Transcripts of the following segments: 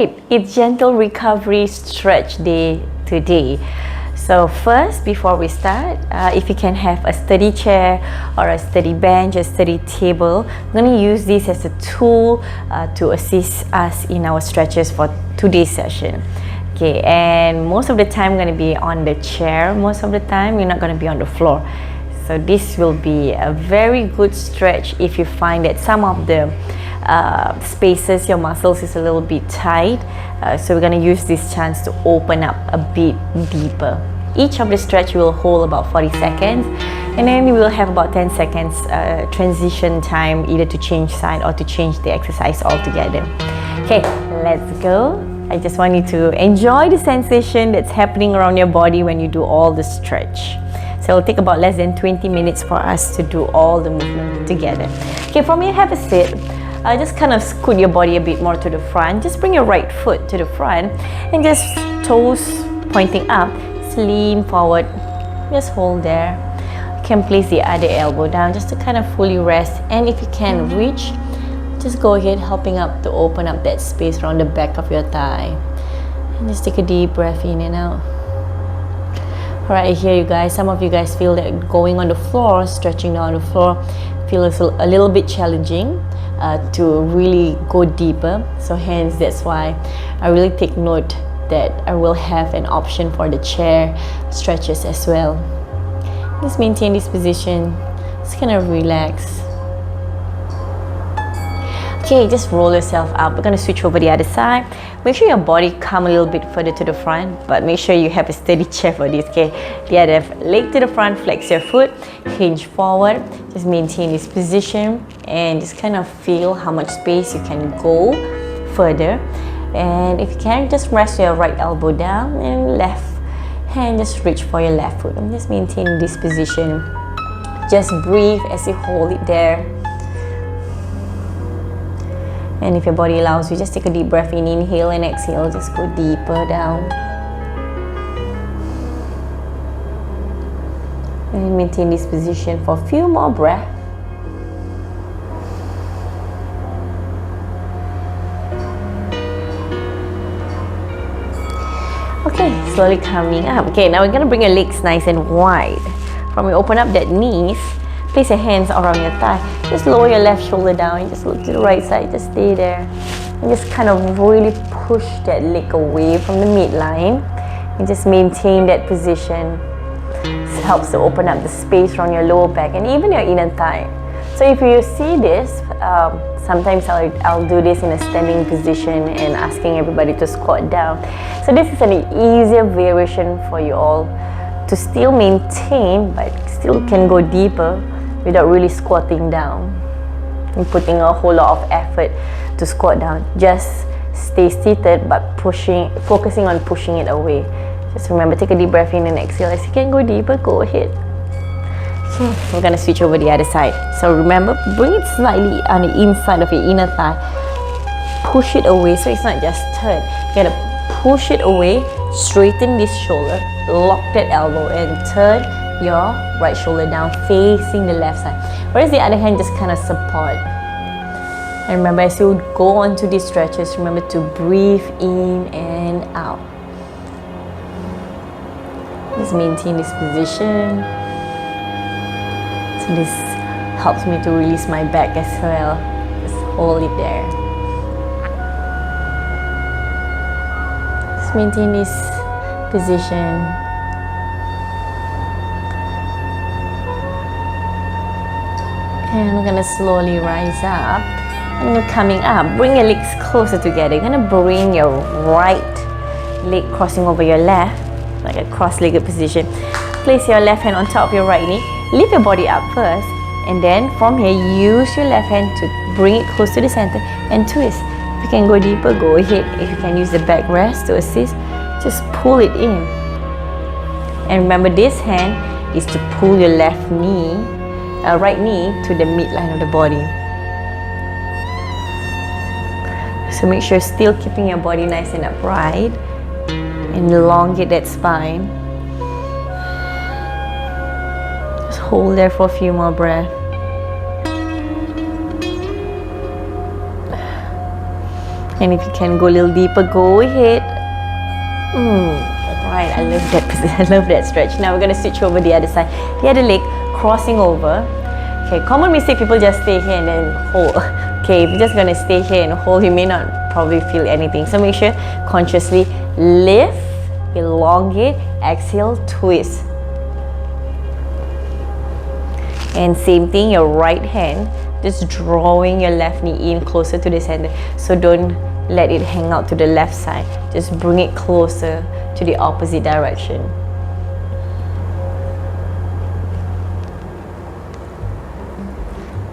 It's gentle recovery stretch day today. So first, before we start, if you can have a steady chair or a steady bench, a steady table, I'm going to use this as a tool to assist us in our stretches for today's session. Okay, and most of the time I'm going to be on the chair. Most of the time you're not going to be on the floor. So this will be a very good stretch if you find that some of the spaces, your muscles is a little bit tight. So we're going to use this chance to open up a bit deeper. Each of the stretch will hold about 40 seconds, and then we will have about 10 seconds transition time, either to change side or to change the exercise altogether. Okay, let's go. I just want you to enjoy the sensation that's happening around your body when you do all the stretch. So it'll take about less than 20 minutes for us to do all the movement together. Okay, from here, have a sit. Just kind of scoot your body a bit more to the front. Just bring your right foot to the front and just toes pointing up. Just lean forward. Just hold there. You can place the other elbow down just to kind of fully rest. And if you can reach, just go ahead, helping up to open up that space around the back of your thigh. And just take a deep breath in and out. Right here, you guys, some of you guys feel that going on the floor, stretching down the floor, feels a little bit challenging to really go deeper. So hence, that's why I really take note that I will have an option for the chair stretches as well. Just maintain this position, just kind of relax. Okay, just roll yourself up. We're going to switch over the other side. Make sure your body come a little bit further to the front, but make sure you have a steady chair for this. Okay, the other leg to the front, flex your foot, hinge forward. Just maintain this position and just kind of feel how much space you can go further. And if you can, just rest your right elbow down and left hand, just reach for your left foot. And just maintain this position. Just breathe as you hold it there. And if your body allows you, just take a deep breath in, inhale and exhale, just go deeper down. And maintain this position for a few more breaths. Okay, slowly coming up. Okay, now we're gonna bring your legs nice and wide. From you open up that knees, place your hands around your thigh. Just lower your left shoulder down and just look to the right side. Just stay there. And just kind of really push that leg away from the midline. And just maintain that position. This helps to open up the space around your lower back and even your inner thigh. So if you see this, sometimes I'll do this in a standing position and asking everybody to squat down. So this is an easier variation for you all to still maintain, but still can go deeper without really squatting down and putting a whole lot of effort to squat down. Just stay seated but focusing on pushing it away. Just remember, take a deep breath in and exhale. As you can go deeper, go ahead. Okay, we're gonna switch over the other side. So remember, bring it slightly on the inside of your inner thigh. Push it away so it's not just turn. You gotta push it away, straighten this shoulder, lock that elbow and turn your right shoulder down facing the left side, whereas the other hand just kind of support. And remember, as you go on to these stretches, remember to breathe in and out. Just maintain this position. So this helps me to release my back as well. Just hold it there. Just maintain this position. And we're gonna slowly rise up. And you're coming up. Bring your legs closer together. You're gonna bring your right leg crossing over your left, like a cross-legged position. Place your left hand on top of your right knee. Lift your body up first, and then from here, use your left hand to bring it close to the center and twist. If you can go deeper, go ahead. If you can use the backrest to assist, just pull it in. And remember, this hand is to pull your left knee, right knee to the midline of the body. So make sure still keeping your body nice and upright and elongate that spine. Just hold there for a few more breaths. And if you can go a little deeper, go ahead. Right, I love that. I love that stretch. Now we're gonna switch over the other side. The other leg, crossing over. Okay, common mistake, people just stay here and then hold. Okay, if you're just gonna stay here and hold, you may not probably feel anything. So make sure consciously lift, elongate, exhale, twist. And same thing, your right hand, just drawing your left knee in closer to the center. So don't let it hang out to the left side. Just bring it closer to the opposite direction.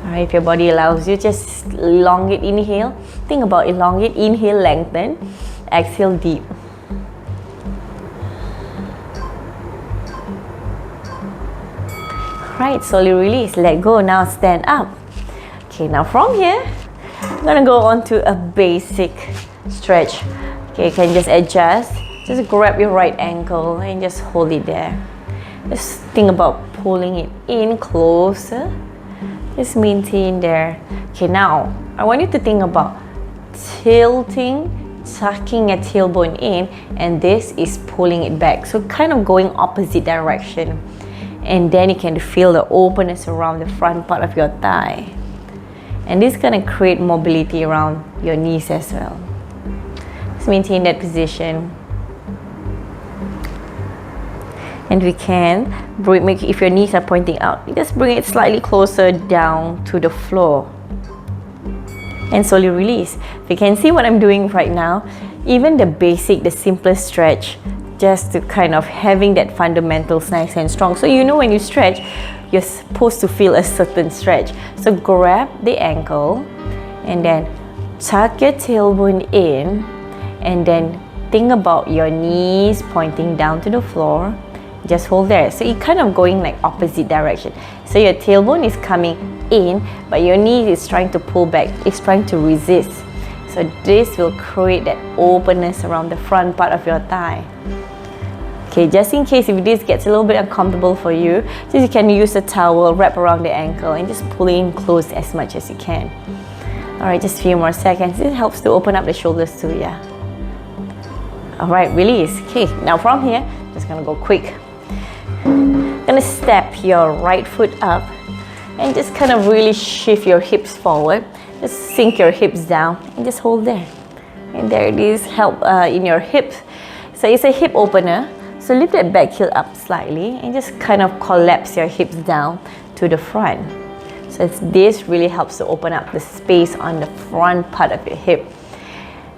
Alright, if your body allows you, just elongate, inhale. Think about elongate, inhale, lengthen, exhale, deep. Right, slowly release, let go, now stand up. Okay, now from here, I'm gonna go on to a basic stretch. Okay, you can just adjust, just grab your right ankle and just hold it there. Just think about pulling it in closer, just maintain there. Okay, now I want you to think about tilting, tucking your tailbone in, and this is pulling it back. So kind of going opposite direction. And then you can feel the openness around the front part of your thigh. And this is going to create mobility around your knees as well. Just maintain that position. And we can make, if your knees are pointing out, you just bring it slightly closer down to the floor. And slowly release. If you can see what I'm doing right now, even the basic, the simplest stretch, just to kind of having that fundamentals nice and strong. So you know when you stretch, you're supposed to feel a certain stretch. So grab the ankle and then tuck your tailbone in, and then think about your knees pointing down to the floor. Just hold there. So you're kind of going like opposite direction. So your tailbone is coming in, but your knee is trying to pull back. It's trying to resist. So this will create that openness around the front part of your thigh. Okay, just in case if this gets a little bit uncomfortable for you, just you can use a towel, wrap around the ankle and just pull in close as much as you can. Alright, just a few more seconds. This helps to open up the shoulders too, yeah. Alright, release. Okay, now from here, just gonna go quick. Gonna step your right foot up and just kind of really shift your hips forward. Just sink your hips down and just hold there. And there it is, help in your hips. So it's a hip opener. So lift that back heel up slightly and just kind of collapse your hips down to the front. So this really helps to open up the space on the front part of your hip.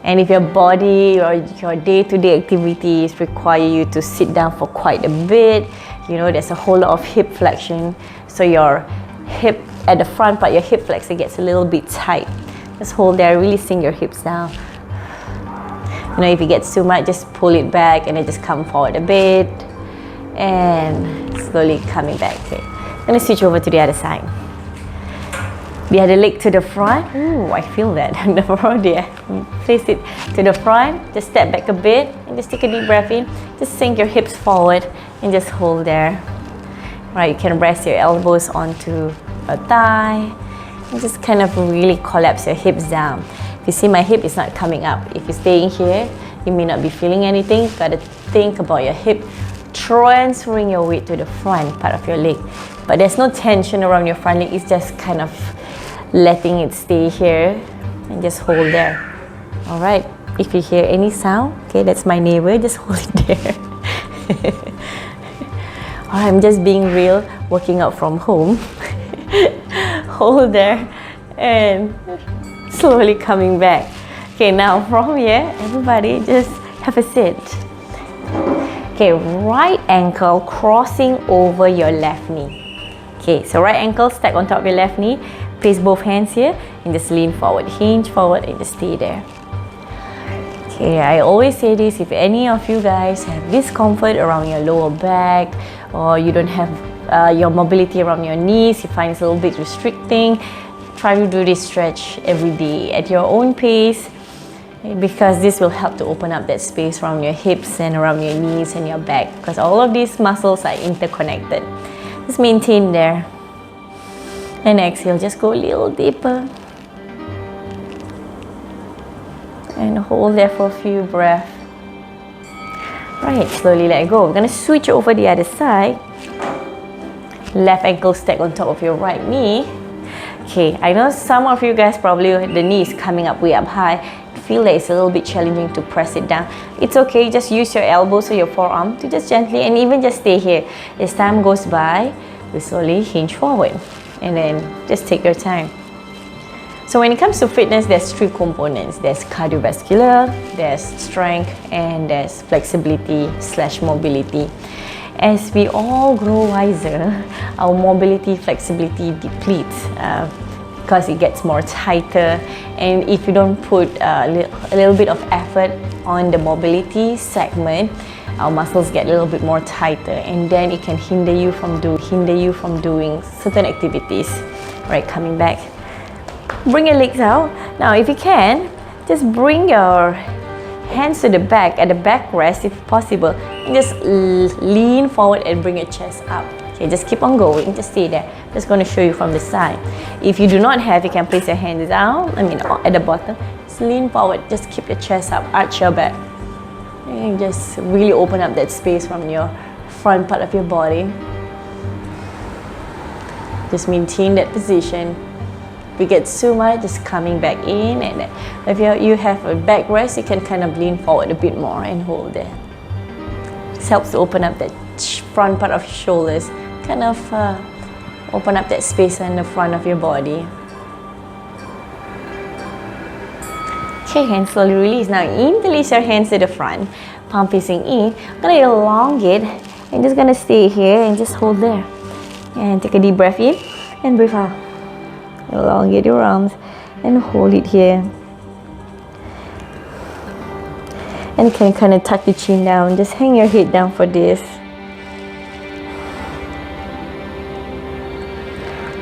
And if your body or your day-to-day activities require you to sit down for quite a bit, you know, there's a whole lot of hip flexion. So your hip at the front part, your hip flexor gets a little bit tight. Just hold there, really sink your hips down. You know, if it gets too much, just pull it back and then just come forward a bit and slowly coming back. Okay, I'm gonna switch over to the other side. The other leg to the front. Ooh, I feel that on the front there. Place it to the front. Just step back a bit and just take a deep breath in. Just sink your hips forward and just hold there. Right, you can rest your elbows onto a thigh and just kind of really collapse your hips down. If you see my hip is not coming up. If you're staying here, you may not be feeling anything. You've got to think about your hip transferring your weight to the front part of your leg. But there's no tension around your front leg. It's just kind of letting it stay here and just hold there. All right. If you hear any sound, okay, that's my neighbor. Just hold it there. I'm just being real, working out from home. Hold there and slowly coming back. Okay, now from here, everybody just have a sit. Okay, right ankle crossing over your left knee. Okay, so right ankle stack on top of your left knee. Place both hands here and just lean forward, hinge forward and just stay there. Okay, I always say this, if any of you guys have discomfort around your lower back or you don't have your mobility around your knees, you find it's a little bit restricting, try to do this stretch every day at your own pace, because this will help to open up that space around your hips and around your knees and your back, because all of these muscles are interconnected. Just maintain there and exhale, just go a little deeper. And hold there for a few breaths. Right, slowly let go. We're gonna switch over the other side. Left ankle stack on top of your right knee. Okay, I know some of you guys probably the knee is coming up way up high. Feel that it's a little bit challenging to press it down. It's okay, just use your elbows or your forearm to just gently and even just stay here. As time goes by, we slowly hinge forward and then just take your time. So when it comes to fitness, there's three components. There's cardiovascular, there's strength, and there's flexibility / mobility. As we all grow wiser, our mobility, flexibility depletes because it gets more tighter. And if you don't put a little bit of effort on the mobility segment, our muscles get a little bit more tighter, and then it can hinder you from doing certain activities. Right, coming back. Bring your legs out. Now, if you can, just bring your hands to the back at the backrest if possible, and just lean forward and bring your chest up. Okay, just keep on going, just stay there. Just going to show you from the side. If you do not have, you can place your hands down, at the bottom. Just lean forward, just keep your chest up, arch your back. And just really open up that space from your front part of your body. Just maintain that position. If you get too much, just coming back in, and if you have a backrest, you can kind of lean forward a bit more and hold there. This helps to open up that front part of your shoulders, kind of open up that space in the front of your body. Okay, hands slowly release. Now interlace your hands to the front, palm facing in. I'm gonna elongate and just gonna stay here and just hold there. And take a deep breath in and breathe out. Elongate your arms and hold it here. And you can kind of tuck your chin down. Just hang your head down for this.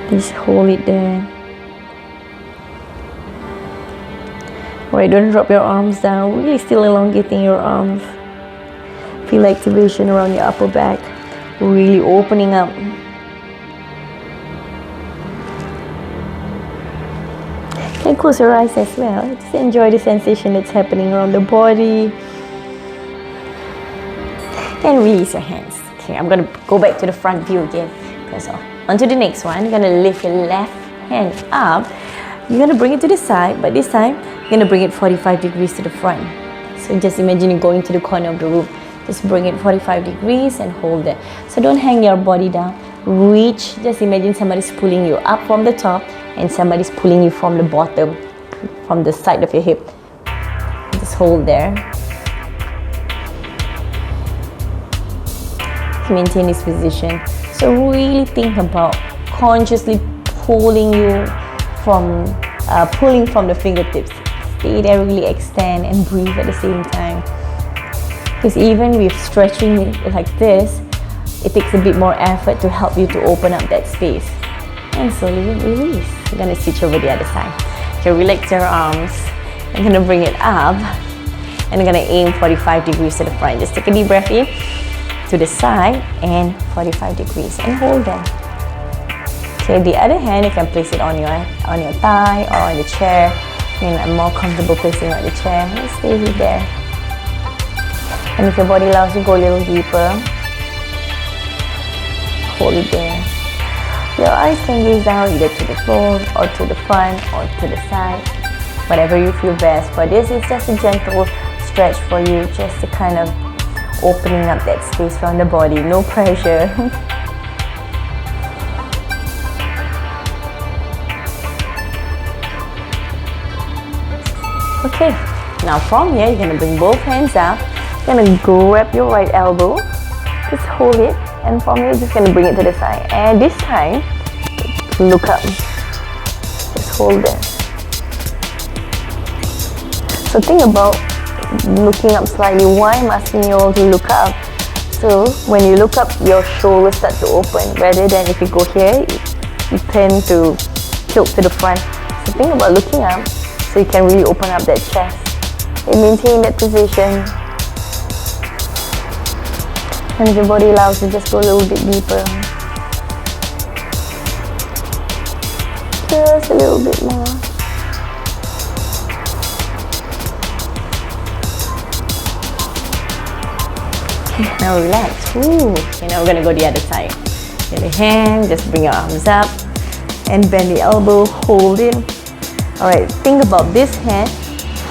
Just hold it there. Alright, don't drop your arms down. Really still elongating your arms. Feel activation around your upper back. Really opening up. And close your eyes as well. Just enjoy the sensation that's happening around the body. And release your hands. Okay, I'm gonna go back to the front view again. So, on to the next one. You're gonna lift your left hand up. You're gonna bring it to the side, but this time, you're gonna bring it 45 degrees to the front. So just imagine you going to the corner of the room. Just bring it 45 degrees and hold it. So don't hang your body down. Reach. Just imagine somebody's pulling you up from the top and somebody's pulling you from the bottom, from the side of your hip. Just hold there. Maintain this position. So really think about consciously pulling from the fingertips. Stay there, really extend and breathe at the same time. Because even with stretching like this, it takes a bit more effort to help you to open up that space. And slowly release. We're gonna switch over the other side. Okay, relax your arms. I'm gonna bring it up and I'm gonna aim 45 degrees to the front. Just take a deep breath in, to the side and 45 degrees and hold them. Okay, the other hand you can place it on your thigh or on the chair. I'm more comfortable placing it on the chair. Just stay there. And if your body allows you, go a little deeper. Hold it there. Your eyes can gaze down either to the floor or to the front or to the side. Whatever you feel best. For this, it's just a gentle stretch for you, just to kind of opening up that space around the body. No pressure. Okay, now from here, you're going to bring both hands up. You're going to grab your right elbow. Just hold it. And from here, just going to bring it to the side. And this time, look up. Just hold it. So think about looking up slightly. Why I'm asking you all to look up? So when you look up, your shoulders start to open. Rather than if you go here, you tend to tilt to the front. So think about looking up so you can really open up that chest. And maintain that position. And if your body allows you, just go a little bit deeper. Just a little bit more. Okay, now relax. Ooh. Okay, now we're gonna go the other side. Get the hand, just bring your arms up and bend the elbow, hold it. Alright, think about this hand,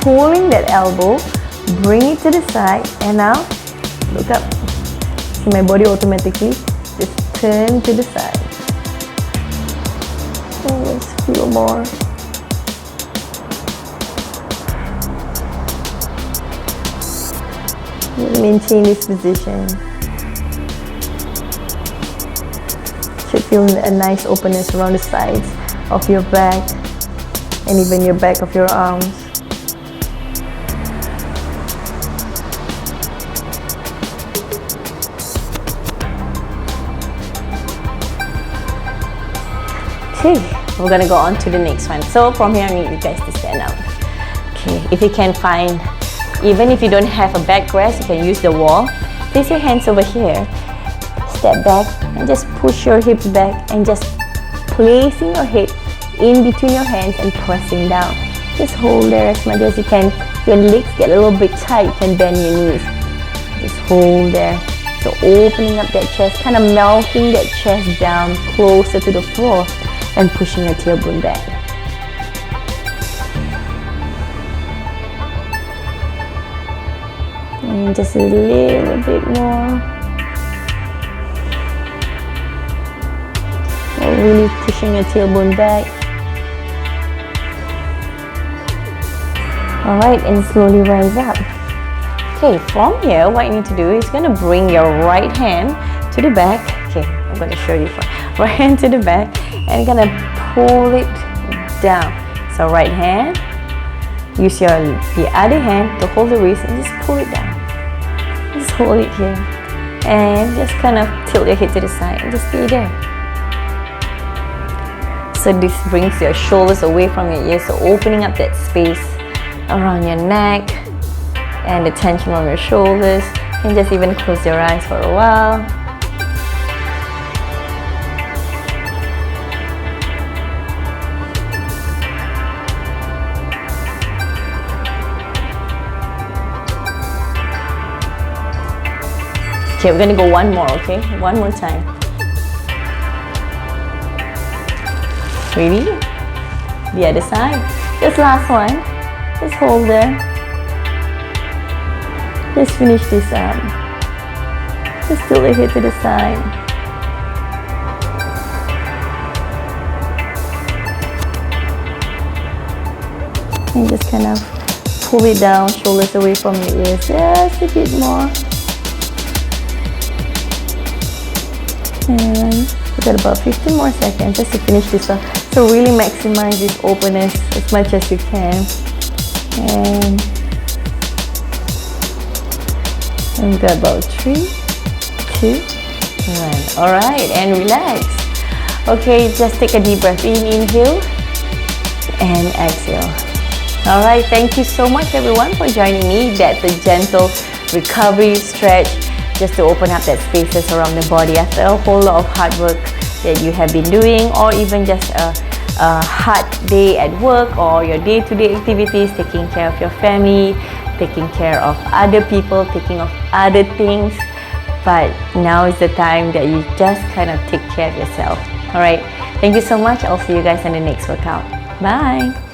pulling that elbow, bring it to the side, and now look up. See my body automatically just turn to the side. Oh, let's feel more. Maintain this position. Should feel a nice openness around the sides of your back and even your back of your arms. Okay, we're gonna go on to the next one. So from here, I need you guys to stand up. Okay, if you can find, even if you don't have a backrest, you can use the wall. Place your hands over here. Step back and just push your hips back and just placing your head in between your hands and pressing down. Just hold there as much as you can. Your legs get a little bit tight, you can bend your knees. Just hold there. So opening up that chest, kind of melting that chest down closer to the floor and pushing your tailbone back. And just a little bit more. Really pushing your tailbone back. Alright, and slowly rise up. Okay, from here, what you need to do is going to bring your right hand to the back. Okay, I'm going to show you from right hand to the back and going to pull it down. So right hand, use the other hand to hold the wrist and just pull it down. Just hold it here and just kind of tilt your head to the side and just stay there. So this brings your shoulders away from your ears, so opening up that space around your neck and the tension on your shoulders. And just even close your eyes for a while. Okay, we're gonna go one more, okay? One more time. Ready? The other side. Just last one. Just hold there. Just finish this up. Just tilt your head to the side. And just kind of pull it down, shoulders away from the ears. Just a bit more. And we got about 15 more seconds just to finish this up. So really maximize this openness as much as you can. And we've got about 3, 2, 1. Alright, and relax. Okay, just take a deep breath in, inhale, and exhale. Alright, thank you so much everyone for joining me. That's a gentle recovery stretch just to open up that spaces around the body after a whole lot of hard work that you have been doing, or even just a hard day at work or your day-to-day activities, taking care of your family, taking care of other people, taking of other things. But now is the time that you just kind of take care of yourself. Alright, thank you so much. I'll see you guys in the next workout. Bye!